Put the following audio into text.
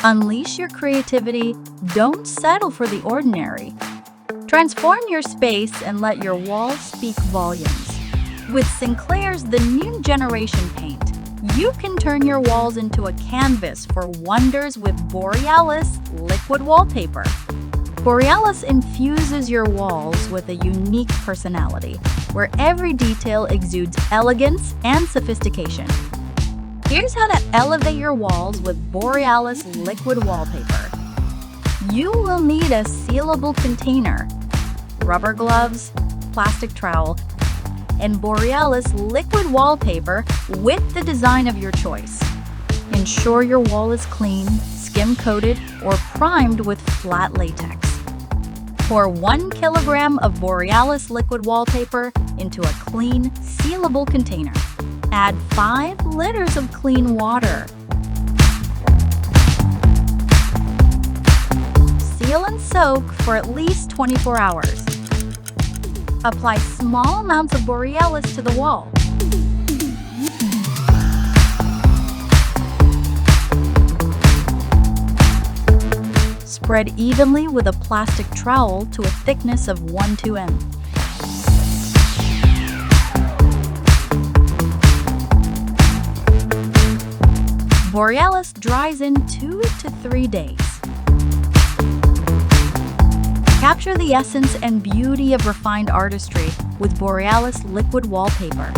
Unleash your creativity. Don't settle for the ordinary. Transform your space and let your walls speak volumes. With Sinclair's The New Generation Paint, you can turn your walls into a canvas for wonders with Borealis Liquid Wallpaper. Borealis infuses your walls with a unique personality, where every detail exudes elegance and sophistication. Here's how to elevate your walls with Borealis Liquid Wallpaper. You will need a sealable container, rubber gloves, plastic trowel, and Borealis Liquid Wallpaper with the design of your choice. Ensure your wall is clean, skim-coated, or primed with flat latex. Pour 1 kilogram of Borealis Liquid Wallpaper into a clean, sealable container. Add 5 liters of clean water. Seal and soak for at least 24 hours. Apply small amounts of Borealis to the wall. Spread evenly with a plastic trowel to a thickness of 1–2 m. Borealis dries in 2 to 3 days. Capture the essence and beauty of refined artistry with Borealis Liquid Wallpaper.